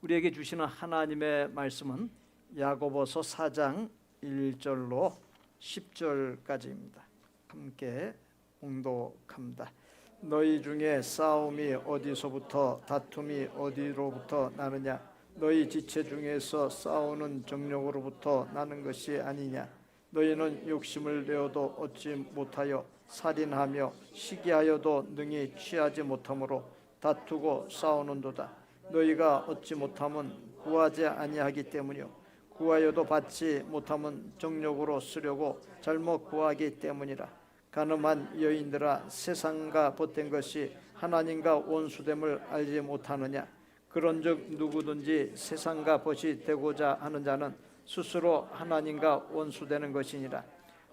우리에게 주시는 하나님의 말씀은 야고보서 4장 1절로 10절까지입니다. 함께 봉독합니다. 너희 중에 싸움이 어디서부터 다툼이 어디로부터 나느냐? 너희 지체 중에서 싸우는 정욕으로부터 나는 것이 아니냐? 너희는 욕심을 내어도 얻지 못하여 살인하며 시기하여도 능히 취하지 못하므로 다투고 싸우는도다. 너희가 얻지 못함은 구하지 아니하기 때문이요 구하여도 받지 못함은 정욕으로 쓰려고 잘못 구하기 때문이라. 가늠한 여인들아, 세상과 벗된 것이 하나님과 원수됨을 알지 못하느냐? 그런즉 누구든지 세상과 벗이 되고자 하는 자는 스스로 하나님과 원수되는 것이니라.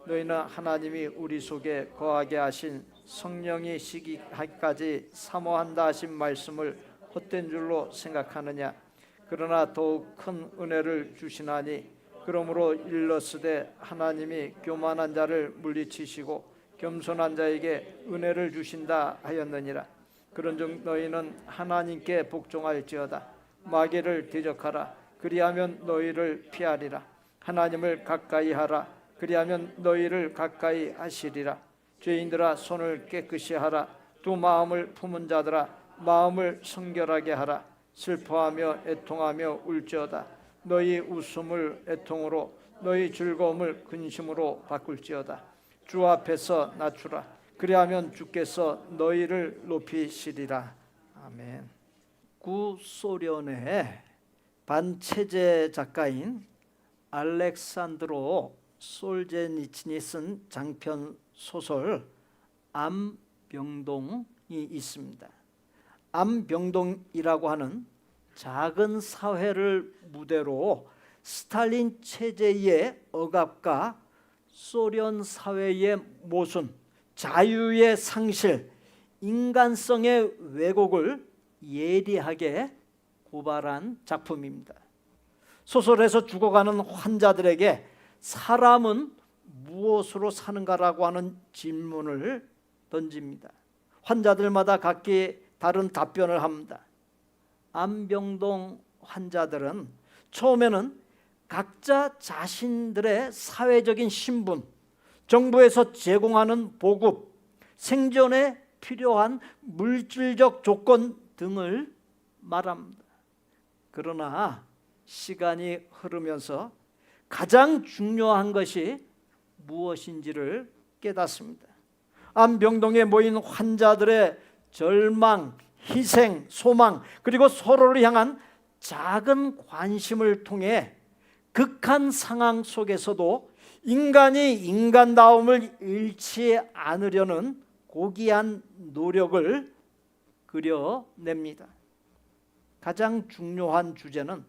너희는 하나님이 우리 속에 거하게 하신 성령이 시기하기까지 사모한다 하신 말씀을 헛된 줄로 생각하느냐? 그러나 더욱 큰 은혜를 주시나니 그러므로 일렀으되 하나님이 교만한 자를 물리치시고 겸손한 자에게 은혜를 주신다 하였느니라. 그런즉 너희는 하나님께 복종할지어다. 마귀를 대적하라. 그리하면 너희를 피하리라. 하나님을 가까이 하라. 그리하면 너희를 가까이 하시리라. 죄인들아, 손을 깨끗이 하라. 두 마음을 품은 자들아, 마음을 성결하게 하라. 슬퍼하며 애통하며 울지어다. 너희 웃음을 애통으로, 너희 즐거움을 근심으로 바꿀지어다. 주 앞에서 낮추라. 그리하면 주께서 너희를 높이시리라. 아멘. 구소련의 반체제 작가인 알렉산드로 솔제니친이 쓴 장편 소설 암병동이 있습니다. 암병동이라고 하는 작은 사회를 무대로 스탈린 체제의 억압과 소련 사회의 모순, 자유의 상실, 인간성의 왜곡을 예리하게 고발한 작품입니다. 소설에서 죽어가는 환자들에게 사람은 무엇으로 사는가라고 하는 질문을 던집니다. 환자들마다 각기 다른 답변을 합니다. 암병동 환자들은 처음에는 각자 자신들의 사회적인 신분, 정부에서 제공하는 보급, 생존에 필요한 물질적 조건 등을 말합니다. 그러나 시간이 흐르면서 가장 중요한 것이 무엇인지를 깨닫습니다. 암병동에 모인 환자들의 절망, 희생, 소망, 그리고 서로를 향한 작은 관심을 통해 극한 상황 속에서도 인간이 인간다움을 잃지 않으려는 고귀한 노력을 그려냅니다. 가장 중요한 주제는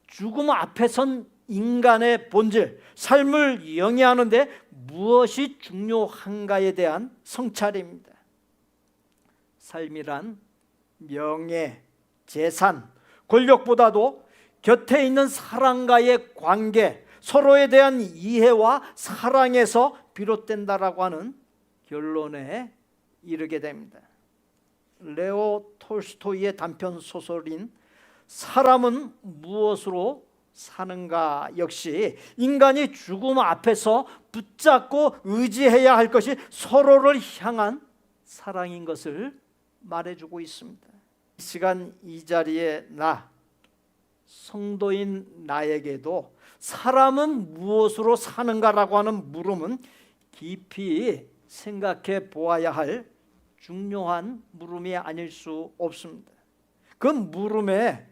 죽음 앞에 선 인간의 본질, 삶을 영위하는 데 무엇이 중요한가에 대한 성찰입니다. 삶이란 명예, 재산, 권력보다도 곁에 있는 사람과의 관계, 서로에 대한 이해와 사랑에서 비롯된다라고 하는 결론에 이르게 됩니다. 레오 톨스토이의 단편 소설인 사람은 무엇으로 사는가 역시 인간이 죽음 앞에서 붙잡고 의지해야 할 것이 서로를 향한 사랑인 것을 말해주고 있습니다. 이 시간 이 자리에 성도인 나에게도 사람은 무엇으로 사는가라고 하는 물음은 깊이 생각해 보아야 할 중요한 물음이 아닐 수 없습니다. 그 물음에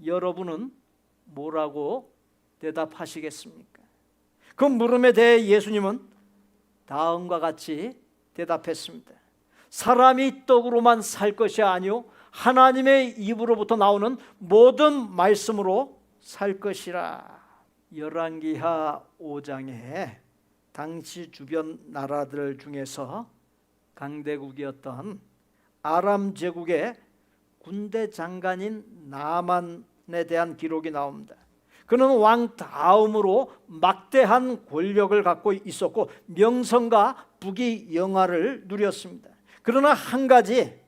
여러분은 뭐라고 대답하시겠습니까? 그 물음에 대해 예수님은 다음과 같이 대답했습니다. 사람이 떡으로만 살 것이 아니요 하나님의 입으로부터 나오는 모든 말씀으로 살 것이라. 열왕기하 5장에 당시 주변 나라들 중에서 강대국이었던 아람 제국의 군대 장관인 나만에 대한 기록이 나옵니다. 그는 왕 다음으로 막대한 권력을 갖고 있었고 명성과 부귀 영화를 누렸습니다. 그러나 한 가지,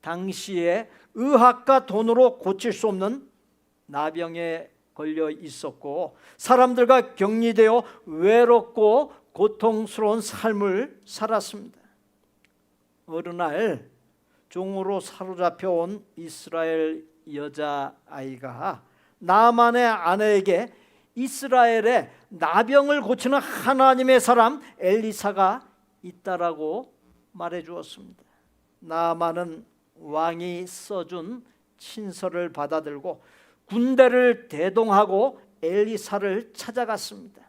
당시에 의학과 돈으로 고칠 수 없는 나병에 걸려 있었고 사람들과 격리되어 외롭고 고통스러운 삶을 살았습니다. 어느 날 종으로 사로잡혀 온 이스라엘 여자아이가 나만의 아내에게 이스라엘에 나병을 고치는 하나님의 사람 엘리사가 있다라고 말해 주었습니다. 나만은 왕이 써준 친서를 받아들고 군대를 대동하고 엘리사를 찾아갔습니다.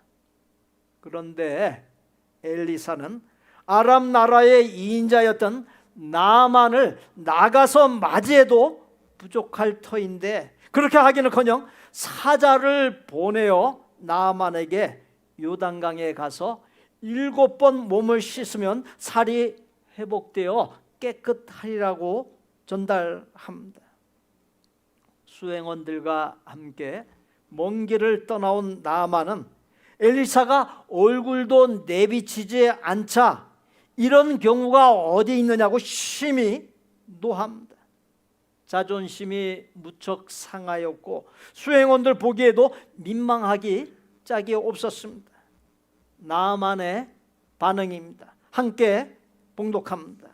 그런데 엘리사는 아람 나라의 이인자였던 나만을 나가서 맞이해도 부족할 터인데 그렇게 하기는커녕 사자를 보내어 나만에게 요단강에 가서 7번 몸을 씻으면 살이 회복되어 깨끗하리라고 전달합니다. 수행원들과 함께 먼 길을 떠나온 나만은 엘리사가 얼굴도 내비치지 않자 이런 경우가 어디 있느냐고 심히 노합니다. 자존심이 무척 상하였고 수행원들 보기에도 민망하기 짝이 없었습니다. 나만의 반응입니다. 함께 봉독합니다.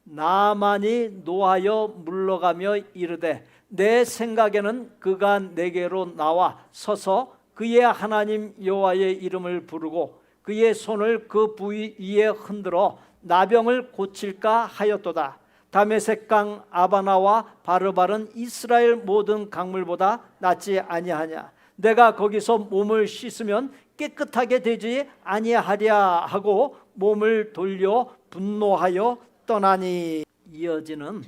나만이 노하여 물러가며 이르되 내 생각에는 그가 내게로 나와 서서 그의 하나님 여호와의 이름을 부르고 그의 손을 그 부위 위에 흔들어 나병을 고칠까 하였도다. 다메섹강 아바나와 바르바른 이스라엘 모든 강물보다 낫지 아니하냐. 내가 거기서 몸을 씻으면 깨끗하게 되지 아니하랴 하고 몸을 돌려 분노하여 떠나니. 이어지는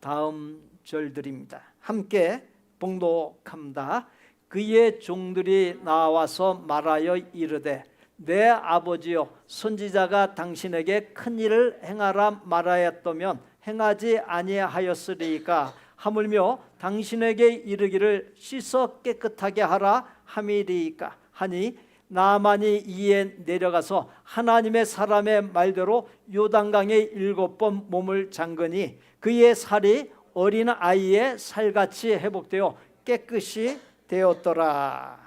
다음 절들입니다. 함께 봉독합니다. 그의 종들이 나와서 말하여 이르되 내 아버지여 선지자가 당신에게 큰 일을 행하라 말하였다면 행하지 아니하였으리까 하물며 당신에게 이르기를 씻어 깨끗하게 하라 함이리까 하니 나만이 이에 내려가서 하나님의 사람의 말대로 요단강에 7번 몸을 잠그니 그의 살이 어린 아이의 살같이 회복되어 깨끗이 되었더라.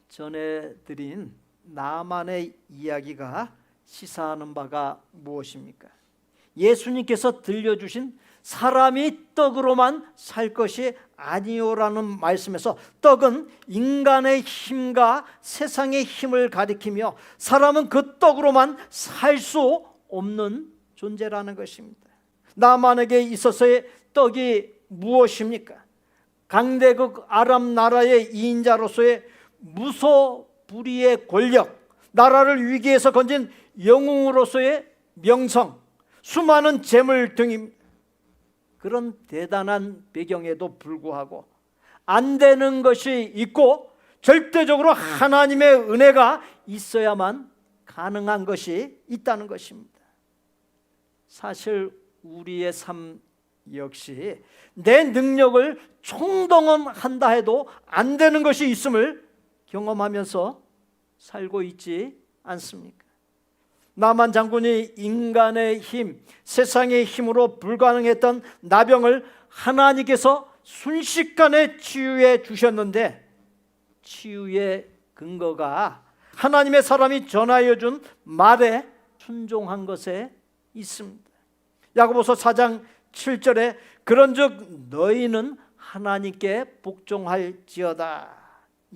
전해드린 나만의 이야기가 시사하는 바가 무엇입니까? 예수님께서 들려주신 사람이 떡으로만 살 것이 아니오라는 말씀에서 떡은 인간의 힘과 세상의 힘을 가리키며 사람은 그 떡으로만 살 수 없는 존재라는 것입니다. 나만에게 있어서의 떡이 무엇입니까? 강대국 아람 나라의 이인자로서의 무소불위의 권력, 나라를 위기에서 건진 영웅으로서의 명성, 수많은 재물 등입니다. 그런 대단한 배경에도 불구하고 안 되는 것이 있고 절대적으로 하나님의 은혜가 있어야만 가능한 것이 있다는 것입니다. 사실 우리의 삶 역시 내 능력을 총동원한다 해도 안 되는 것이 있음을 경험하면서 살고 있지 않습니까? 나만 장군이 인간의 힘, 세상의 힘으로 불가능했던 나병을 하나님께서 순식간에 치유해 주셨는데 치유의 근거가 하나님의 사람이 전하여 준 말에 순종한 것에 있습니다. 야고보서 4장 7절에 그런즉 너희는 하나님께 복종할지어다.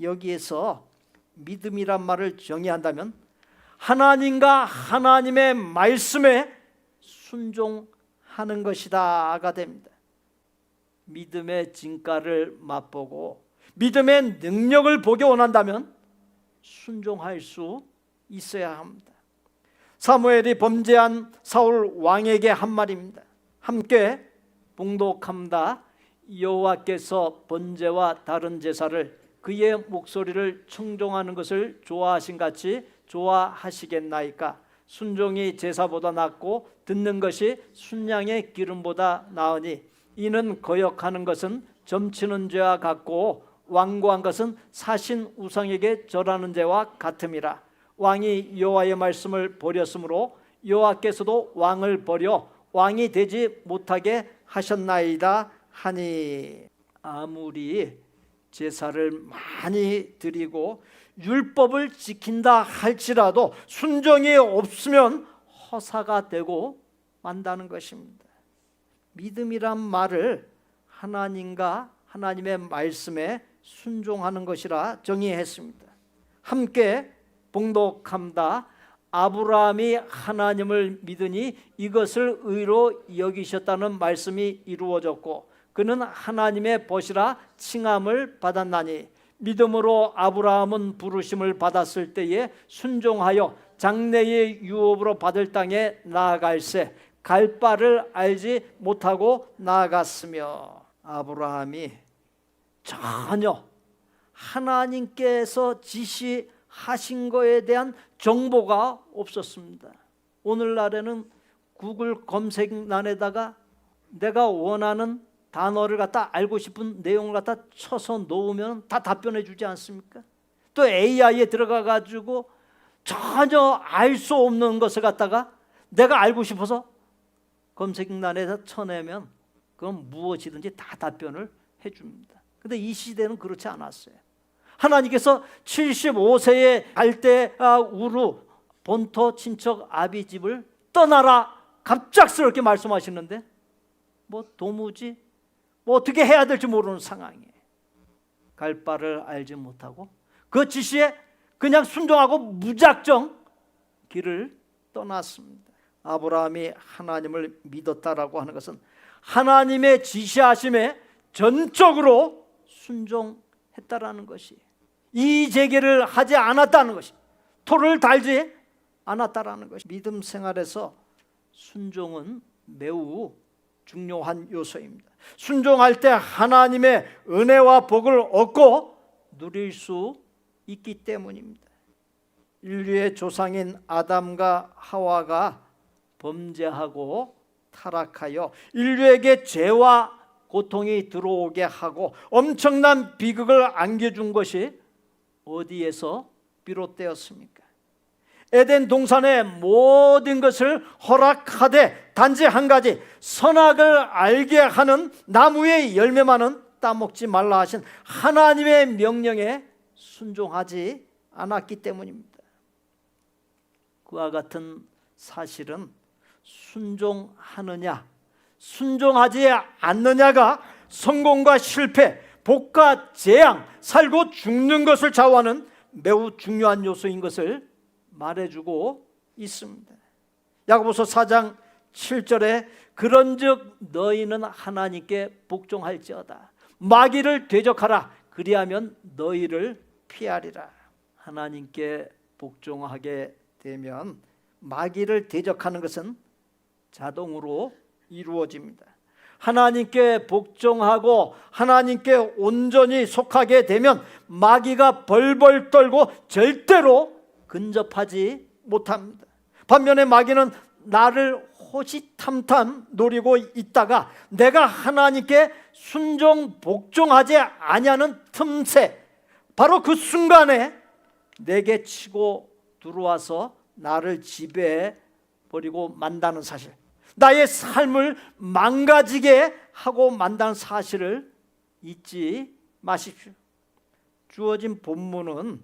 여기에서 믿음이란 말을 정의한다면 하나님과 하나님의 말씀에 순종하는 것이다가 됩니다. 믿음의 진가를 맛보고 믿음의 능력을 보기 원한다면 순종할 수 있어야 합니다. 사무엘이 범죄한 사울 왕에게 한 말입니다. 함께 봉독합니다. 여호와께서 번제와 다른 제사를 그의 목소리를 청종하는 것을 좋아하신 같이 좋아하시겠나이까? 순종이 제사보다 낫고 듣는 것이 순양의 기름보다 나으니 이는 거역하는 것은 점치는 죄와 같고 완고한 것은 사신 우상에게 절하는 죄와 같음이라. 왕이 여호와의 말씀을 버렸으므로 여호와께서도 왕을 버려 왕이 되지 못하게 하셨나이다 하니. 아무리 제사를 많이 드리고 율법을 지킨다 할지라도 순종이 없으면 허사가 되고 만다는 것입니다. 믿음이란 말을 하나님과 하나님의 말씀에 순종하는 것이라 정의했습니다. 함께 봉독합니다. 아브라함이 하나님을 믿으니 이것을 의로 여기셨다는 말씀이 이루어졌고 그는 하나님의 벗이라 칭함을 받았나니 믿음으로 아브라함은 부르심을 받았을 때에 순종하여 장래의 유업으로 받을 땅에 나아갈새 갈 바를 알지 못하고 나아갔으며 아브라함이 전혀 하나님께서 지시하신 것에 대한 정보가 없었습니다. 오늘날에는 구글 검색란에다가 내가 원하는 단어를 갖다 알고 싶은 내용을 갖다 쳐서 놓으면 다 답변해 주지 않습니까? 또 AI에 들어가 가지고 전혀 알 수 없는 것을 갖다가 내가 알고 싶어서 검색란에다 쳐내면 그건 무엇이든지 다 답변을 해 줍니다. 근데 이 시대는 그렇지 않았어요. 하나님께서 75세에 갈대우르 본토 친척 아비 집을 떠나라 갑작스럽게 말씀하시는데 뭐 도무지 어떻게 해야 될지 모르는 상황이에요. 갈 바를 알지 못하고 그 지시에 그냥 순종하고 무작정 길을 떠났습니다. 아브라함이 하나님을 믿었다라고 하는 것은 하나님의 지시하심에 전적으로 순종했다라는 것이 이의제기를 하지 않았다는 것이 토를 달지 않았다라는 것이 믿음 생활에서 순종은 매우 중요한 요소입니다. 순종할 때 하나님의 은혜와 복을 얻고 누릴 수 있기 때문입니다. 인류의 조상인 아담과 하와가 범죄하고 타락하여 인류에게 죄와 고통이 들어오게 하고 엄청난 비극을 안겨준 것이 어디에서 비롯되었습니까? 에덴 동산의 모든 것을 허락하되 단지 한 가지 선악을 알게 하는 나무의 열매만은 따먹지 말라 하신 하나님의 명령에 순종하지 않았기 때문입니다. 그와 같은 사실은 순종하느냐 순종하지 않느냐가 성공과 실패, 복과 재앙, 살고 죽는 것을 좌우하는 매우 중요한 요소인 것을 말해주고 있습니다. 야고보서 4장 7절에 그런즉 너희는 하나님께 복종할지어다 마귀를 대적하라 그리하면 너희를 피하리라. 하나님께 복종하게 되면 마귀를 대적하는 것은 자동으로 이루어집니다. 하나님께 복종하고 하나님께 온전히 속하게 되면 마귀가 벌벌 떨고 절대로 근접하지 못합니다. 반면에 마귀는 나를 호시탐탐 노리고 있다가 내가 하나님께 순종 복종하지 아니하는 틈새 바로 그 순간에 내게 치고 들어와서 나를 지배해 버리고 만다는 사실, 나의 삶을 망가지게 하고 만다는 사실을 잊지 마십시오. 주어진 본문은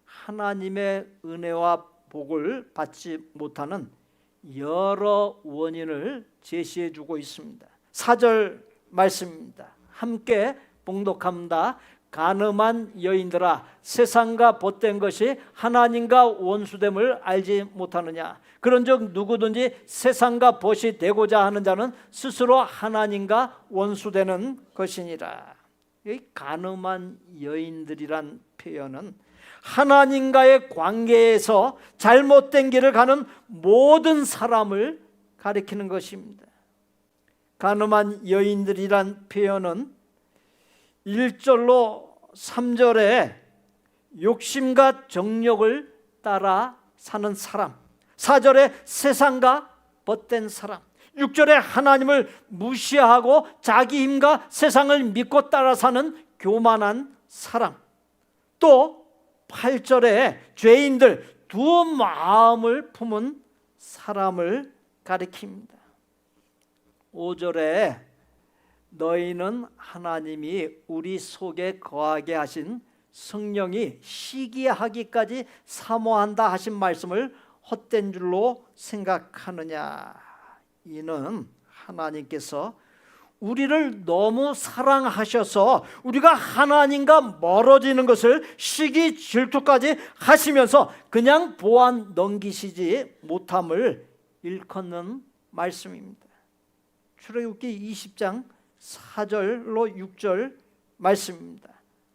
하나님의 은혜와 복을 받지 못하는 여러 원인을 제시해 주고 있습니다. 4절 말씀입니다. 함께 봉독합니다. 간음한 여인들아 세상과 벗된 것이 하나님과 원수됨을 알지 못하느냐. 그런즉 누구든지 세상과 벗이 되고자 하는 자는 스스로 하나님과 원수되는 것이니라. 이 간음한 여인들이란 표현은 하나님과의 관계에서 잘못된 길을 가는 모든 사람을 가리키는 것입니다. 간음한 여인들이란 표현은 1절로 3절에 욕심과 정욕을 따라 사는 사람, 4절에 세상과 벗된 사람, 6절에 하나님을 무시하고 자기 힘과 세상을 믿고 따라 사는 교만한 사람, 또 8절에 죄인들, 두 마음을 품은 사람을 가리킵니다. 5절에 너희는 하나님이 우리 속에 거하게 하신 성령이 시기하기까지 사모한다 하신 말씀을 헛된 줄로 생각하느냐. 이는 하나님께서 우리를 너무 사랑하셔서 우리가 하나님과 멀어지는 것을 시기 질투까지 하시면서 그냥 보안 넘기시지 못함을 일컫는 말씀입니다. 출애굽기 20장 4절로 6절 말씀입니다.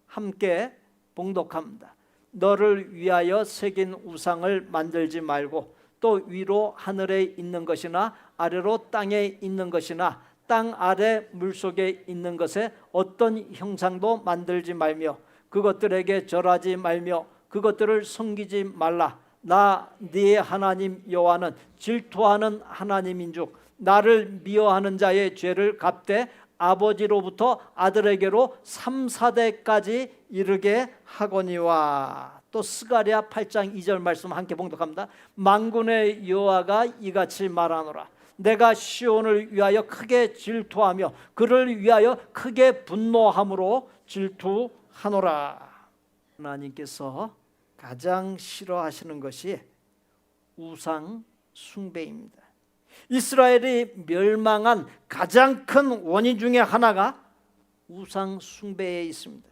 함께 봉독합니다. 너를 위하여 새긴 우상을 만들지 말고 또 위로 하늘에 있는 것이나 아래로 땅에 있는 것이나 땅 아래 물속에 있는 것에 어떤 형상도 만들지 말며 그것들에게 절하지 말며 그것들을 섬기지 말라. 나 네 하나님 여호와는 질투하는 하나님인즉 나를 미워하는 자의 죄를 갚되 아버지로부터 아들에게로 3, 4대까지 이르게 하거니와. 또 스가랴 8장 2절 말씀 함께 봉독합니다. 만군의 여호와가 이같이 말하노라. 내가 시온을 위하여 크게 질투하며 그를 위하여 크게 분노함으로 질투하노라. 하나님께서 가장 싫어하시는 것이 우상 숭배입니다. 이스라엘이 멸망한 가장 큰 원인 중에 하나가 우상 숭배에 있습니다.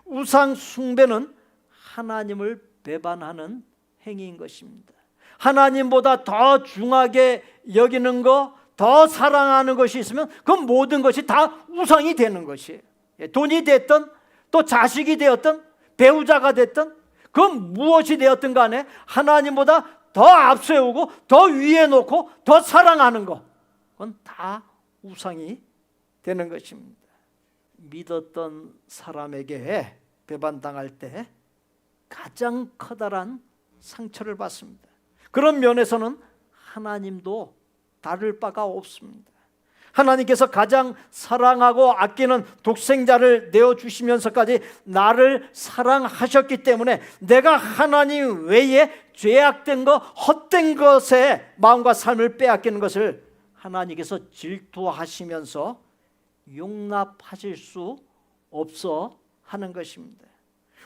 우상 숭배는 하나님을 배반하는 행위인 것입니다. 하나님보다 더 중하게 여기는 것, 더 사랑하는 것이 있으면 그 모든 것이 다 우상이 되는 것이에요. 돈이 됐든 또 자식이 되었든 배우자가 됐든 그 무엇이 되었든 간에 하나님보다 더 앞세우고 더 위에 놓고 더 사랑하는 것, 그건 다 우상이 되는 것입니다. 믿었던 사람에게 배반당할 때 가장 커다란 상처를 받습니다. 그런 면에서는 하나님도 다를 바가 없습니다. 하나님께서 가장 사랑하고 아끼는 독생자를 내어주시면서까지 나를 사랑하셨기 때문에 내가 하나님 외에 죄악된 것, 헛된 것에 마음과 삶을 빼앗기는 것을 하나님께서 질투하시면서 용납하실 수 없어 하는 것입니다.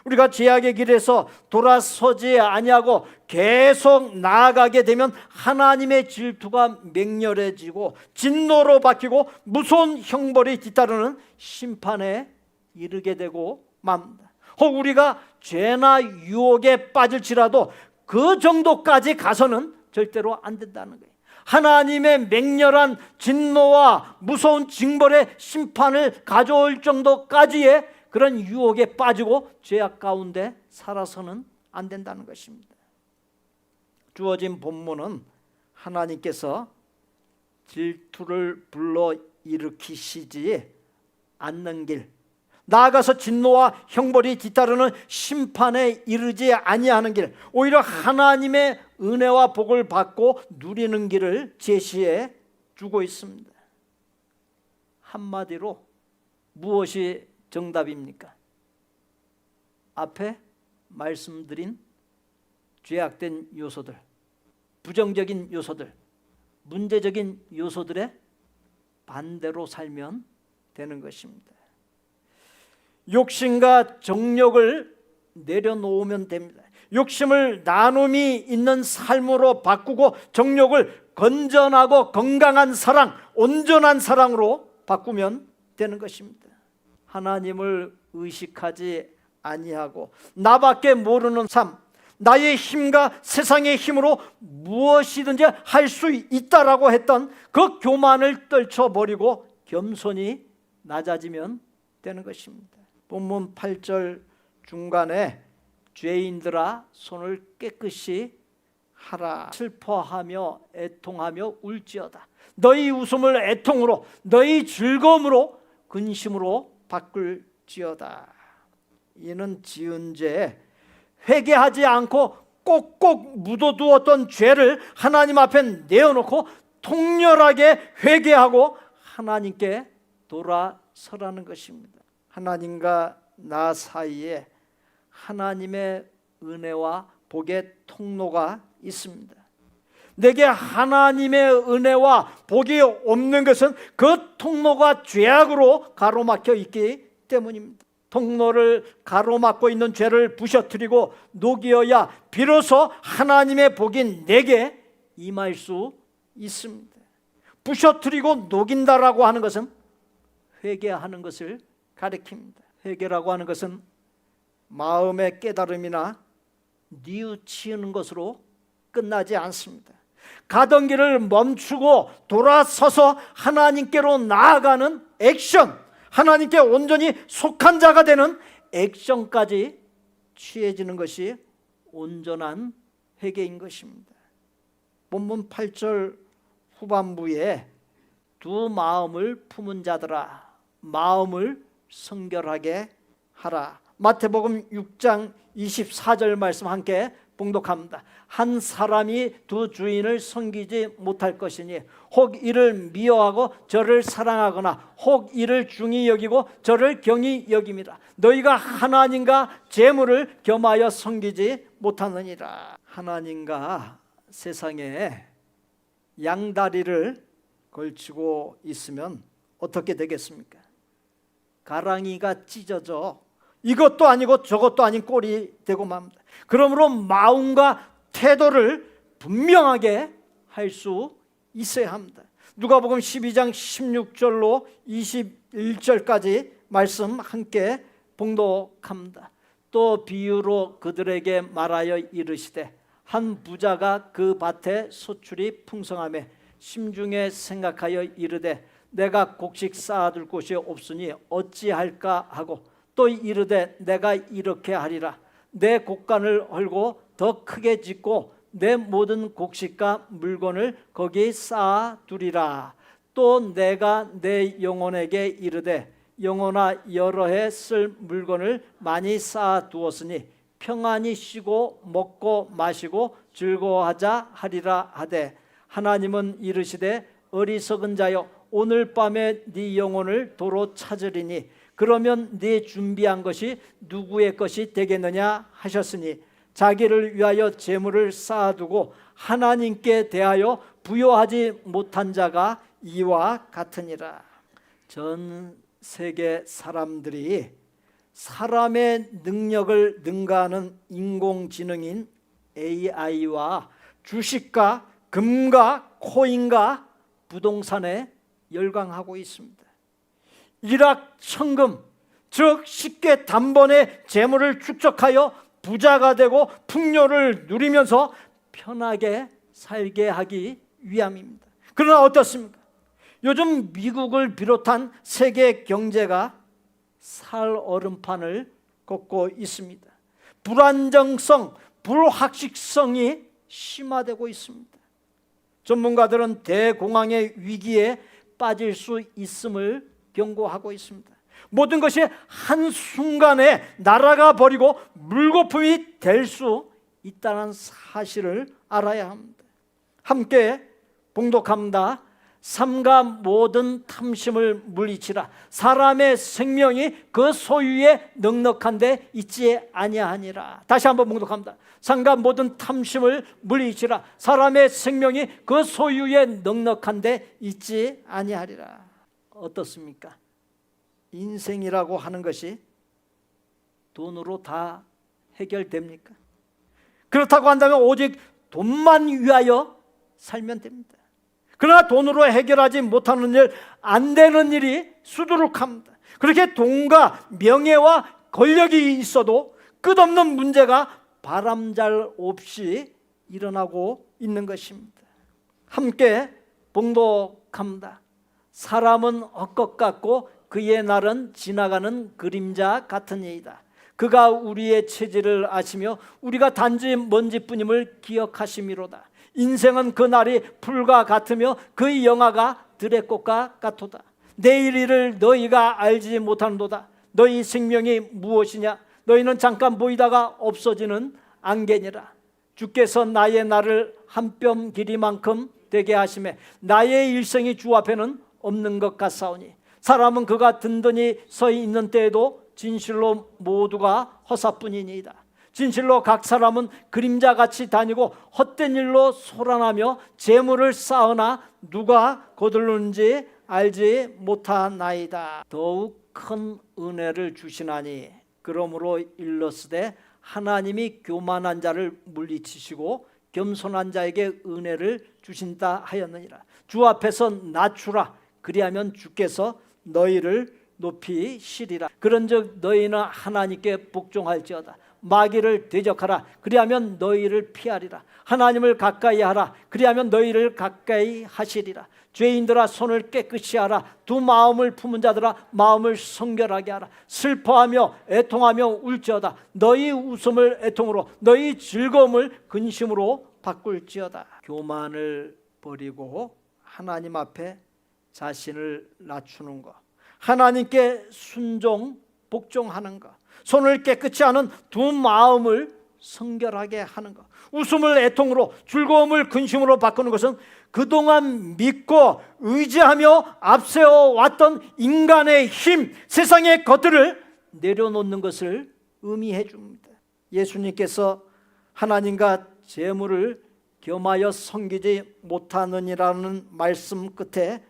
우리가 죄악의 길에서 돌아서지 아니하고 계속 나아가게 되면 하나님의 질투가 맹렬해지고 진노로 바뀌고 무서운 형벌이 뒤따르는 심판에 이르게 되고 맙니다. 혹 우리가 죄나 유혹에 빠질지라도 그 정도까지 가서는 절대로 안 된다는 거예요. 하나님의 맹렬한 진노와 무서운 징벌의 심판을 가져올 정도까지의 그런 유혹에 빠지고 죄악 가운데 살아서는 안 된다는 것입니다. 주어진 본문은 하나님께서 질투를 불러 일으키시지 않는 길, 나아가서 진노와 형벌이 뒤따르는 심판에 이르지 아니하는 길, 오히려 하나님의 은혜와 복을 받고 누리는 길을 제시해 주고 있습니다. 한마디로 무엇이 정답입니까? 앞에 말씀드린 죄악된 요소들, 부정적인 요소들, 문제적인 요소들의 반대로 살면 되는 것입니다. 욕심과 정욕을 내려놓으면 됩니다. 욕심을 나눔이 있는 삶으로 바꾸고 정욕을 건전하고 건강한 사랑, 온전한 사랑으로 바꾸면 되는 것입니다. 하나님을 의식하지 아니하고 나밖에 모르는 삶, 나의 힘과 세상의 힘으로 무엇이든지 할 수 있다라고 했던 그 교만을 떨쳐버리고 겸손히 낮아지면 되는 것입니다. 본문 8절 중간에 죄인들아 손을 깨끗이 하라. 슬퍼하며 애통하며 울지어다. 너희 웃음을 애통으로, 너희 즐거움으로 근심으로 바꿀지어다. 이는 지은 죄, 회개하지 않고 꼭꼭 묻어두었던 죄를 하나님 앞에 내어놓고 통렬하게 회개하고 하나님께 돌아서라는 것입니다. 하나님과 나 사이에 하나님의 은혜와 복의 통로가 있습니다. 내게 하나님의 은혜와 복이 없는 것은 그 통로가 죄악으로 가로막혀 있기 때문입니다. 통로를 가로막고 있는 죄를 부셔뜨리고 녹여야 비로소 하나님의 복이 내게 임할 수 있습니다. 부셔뜨리고 녹인다라고 하는 것은 회개하는 것을 가리킵니다. 회개라고 하는 것은 마음의 깨달음이나 뉘우치는 것으로 끝나지 않습니다. 가던 길을 멈추고 돌아서서 하나님께로 나아가는 액션, 하나님께 온전히 속한 자가 되는 액션까지 취해지는 것이 온전한 회개인 것입니다. 본문 8절 후반부에 두 마음을 품은 자들아 마음을 성결하게 하라. 마태복음 6장 24절 말씀 함께 봉독합니다. 한 사람이 두 주인을 섬기지 못할 것이니 혹 이를 미워하고 저를 사랑하거나 혹 이를 중히 여기고 저를 경히 여김이라. 너희가 하나님과 재물을 겸하여 섬기지 못하느니라. 하나님과 세상에 양다리를 걸치고 있으면 어떻게 되겠습니까? 가랑이가 찢어져 이것도 아니고 저것도 아닌 꼴이 되고 맙니다. 그러므로 마음과 태도를 분명하게 할 수 있어야 합니다. 누가복음 12장 16절로 21절까지 말씀 함께 봉독합니다. 또 비유로 그들에게 말하여 이르시되 한 부자가 그 밭에 소출이 풍성하며 심중에 생각하여 이르되 내가 곡식 쌓아둘 곳이 없으니 어찌할까 하고 또 이르되 내가 이렇게 하리라. 내 곡간을 헐고 더 크게 짓고 내 모든 곡식과 물건을 거기 쌓아두리라. 또 내가 내 영혼에게 이르되 영혼아 여러 해 쓸 물건을 많이 쌓아두었으니 평안히 쉬고 먹고 마시고 즐거워하자 하리라 하되 하나님은 이르시되 어리석은 자여 오늘 밤에 네 영혼을 도로 찾으리니 그러면 네 준비한 것이 누구의 것이 되겠느냐 하셨으니 자기를 위하여 재물을 쌓아두고 하나님께 대하여 부여하지 못한 자가 이와 같으니라. 전 세계 사람들이 사람의 능력을 능가하는 인공지능인 AI와 주식과 금과 코인과 부동산에 열광하고 있습니다. 일확천금, 즉 쉽게 단번에 재물을 축적하여 부자가 되고 풍요를 누리면서 편하게 살게 하기 위함입니다. 그러나 어떻습니까? 요즘 미국을 비롯한 세계 경제가 살얼음판을 걷고 있습니다. 불안정성, 불확실성이 심화되고 있습니다. 전문가들은 대공황의 위기에 빠질 수 있음을 경고하고 있습니다. 모든 것이 한순간에 날아가 버리고 물거품이 될 수 있다는 사실을 알아야 합니다. 함께 봉독합니다. 삼가 모든 탐심을 물리치라. 사람의 생명이 그 소유에 넉넉한데 있지 아니하니라. 다시 한번 봉독합니다. 삼가 모든 탐심을 물리치라. 사람의 생명이 그 소유에 넉넉한데 있지 아니하리라. 어떻습니까? 인생이라고 하는 것이 돈으로 다 해결됩니까? 그렇다고 한다면 오직 돈만 위하여 살면 됩니다. 그러나 돈으로 해결하지 못하는 일, 안 되는 일이 수두룩합니다. 그렇게 돈과 명예와 권력이 있어도 끝없는 문제가 바람잘 없이 일어나고 있는 것입니다. 함께 봉독합니다. 사람은 헛것 같고 그의 날은 지나가는 그림자 같으니이다. 그가 우리의 체질을 아시며 우리가 단지 먼지뿐임을 기억하심이로다. 인생은 그 날이 풀과 같으며 그 영화가 들의 꽃과 같도다. 내일 일을 너희가 알지 못하는도다. 너희 생명이 무엇이냐? 너희는 잠깐 보이다가 없어지는 안개니라. 주께서 나의 날을 한 뼘 길이만큼 되게 하시매 나의 일생이 주 앞에는 없는 것 같사오니 사람은 그가 든든히 서 있는 때에도 진실로 모두가 허사뿐이니이다. 진실로 각 사람은 그림자같이 다니고 헛된 일로 소란하며 재물을 쌓으나 누가 거두는지 알지 못하나이다. 더욱 큰 은혜를 주시나니 그러므로 일렀으되 하나님이 교만한 자를 물리치시고 겸손한 자에게 은혜를 주신다 하였느니라. 주 앞에서 낮추라. 그리하면 주께서 너희를 높이시리라. 그런즉 너희는 하나님께 복종할지어다. 마귀를 대적하라. 그리하면 너희를 피하리라. 하나님을 가까이 하라. 그리하면 너희를 가까이 하시리라. 죄인들아 손을 깨끗이 하라. 두 마음을 품은 자들아 마음을 성결하게 하라. 슬퍼하며 애통하며 울지어다. 너희 웃음을 애통으로 너희 즐거움을 근심으로 바꿀지어다. 교만을 버리고 하나님 앞에 자신을 낮추는 것, 하나님께 순종 복종하는 것, 손을 깨끗이 하는 두 마음을 성결하게 하는 것, 웃음을 애통으로 즐거움을 근심으로 바꾸는 것은 그동안 믿고 의지하며 앞세워 왔던 인간의 힘, 세상의 것들을 내려놓는 것을 의미해 줍니다. 예수님께서 하나님과 재물을 겸하여 섬기지 못하느니라는 말씀 끝에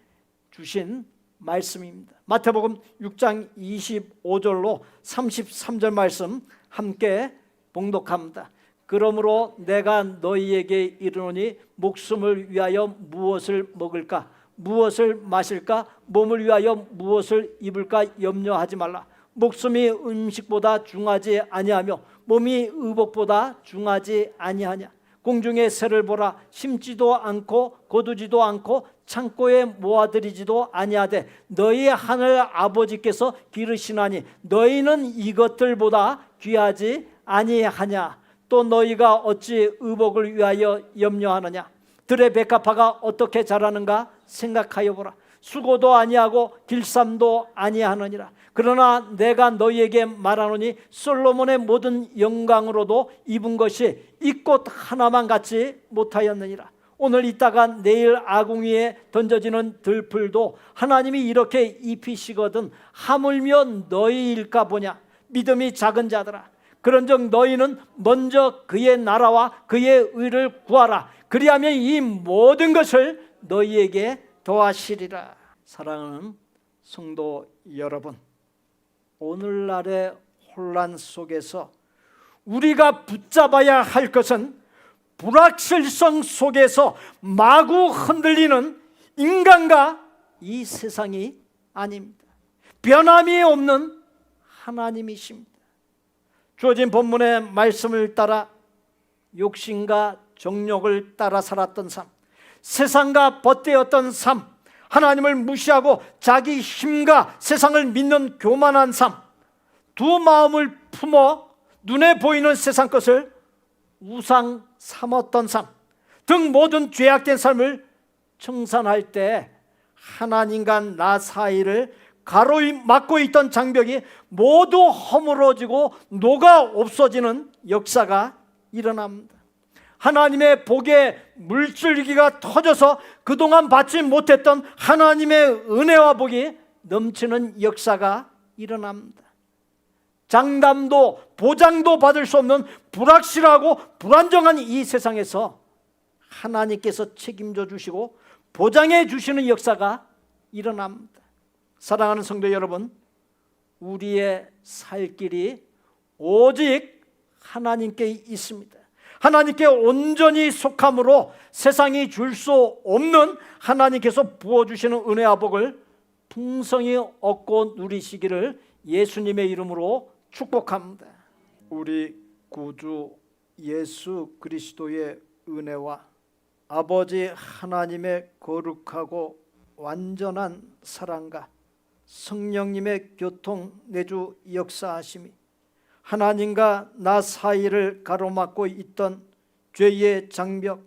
주신 말씀입니다. 마태복음 6장 25절로 33절 말씀 함께 봉독합니다. 그러므로 내가 너희에게 이르노니 목숨을 위하여 무엇을 먹을까 무엇을 마실까 몸을 위하여 무엇을 입을까 염려하지 말라. 목숨이 음식보다 중하지 아니하며 몸이 의복보다 중하지 아니하냐. 공중의 새를 보라. 심지도 않고 거두지도 않고 창고에 모아들이지도 아니하되 너희 하늘 아버지께서 기르시나니 너희는 이것들보다 귀하지 아니하냐. 또 너희가 어찌 의복을 위하여 염려하느냐. 들의 백합화가 어떻게 자라는가 생각하여 보라. 수고도 아니하고 길쌈도 아니하느니라. 그러나 내가 너희에게 말하노니 솔로몬의 모든 영광으로도 입은 것이 이 꽃 하나만 같지 못하였느니라. 오늘 있다가 내일 아궁이에 던져지는 들풀도 하나님이 이렇게 입히시거든 하물며 너희일까 보냐. 믿음이 작은 자들아, 그런즉 너희는 먼저 그의 나라와 그의 의를 구하라. 그리하면 이 모든 것을 너희에게 더하시리라. 사랑하는 성도 여러분, 오늘날의 혼란 속에서 우리가 붙잡아야 할 것은 불확실성 속에서 마구 흔들리는 인간과 이 세상이 아닙니다. 변함이 없는 하나님이십니다. 주어진 본문의 말씀을 따라 욕심과 정욕을 따라 살았던 삶, 세상과 벗대었던 삶, 하나님을 무시하고 자기 힘과 세상을 믿는 교만한 삶, 두 마음을 품어 눈에 보이는 세상 것을 우상 삼았던 삶 등 모든 죄악된 삶을 청산할 때 하나님과 나 사이를 가로막고 있던 장벽이 모두 허물어지고 녹아 없어지는 역사가 일어납니다. 하나님의 복의 물줄기가 터져서 그동안 받지 못했던 하나님의 은혜와 복이 넘치는 역사가 일어납니다. 장담도 보장도 받을 수 없는 불확실하고 불안정한 이 세상에서 하나님께서 책임져 주시고 보장해 주시는 역사가 일어납니다. 사랑하는 성도 여러분, 우리의 살 길이 오직 하나님께 있습니다. 하나님께 온전히 속함으로 세상이 줄 수 없는 하나님께서 부어주시는 은혜와 복을 풍성히 얻고 누리시기를 예수님의 이름으로 축복합니다. 우리 구주 예수 그리스도의 은혜와 아버지 하나님의 거룩하고 완전한 사랑과 성령님의 교통 내주 역사하심이 하나님과 나 사이를 가로막고 있던 죄의 장벽,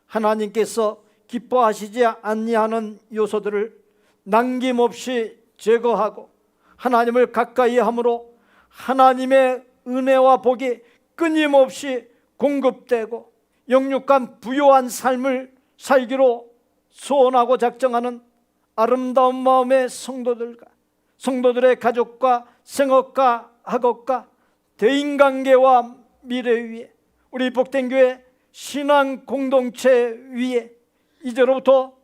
하나님께서 기뻐하시지 아니하는 요소들을 남김없이 제거하고 하나님을 가까이 함으로 하나님의 은혜와 복이 끊임없이 공급되고 영육간 부요한 삶을 살기로 소원하고 작정하는 아름다운 마음의 성도들과 성도들의 가족과 생업과 학업과 대인관계와 미래 위에 우리 복된 교회 신앙 공동체 위에 이제로부터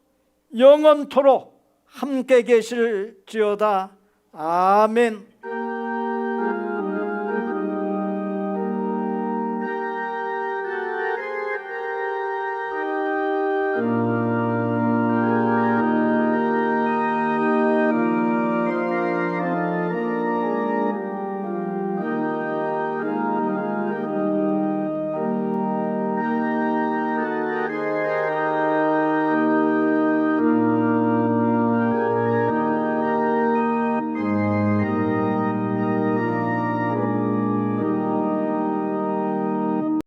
영원토록 함께 계실지어다. 아멘.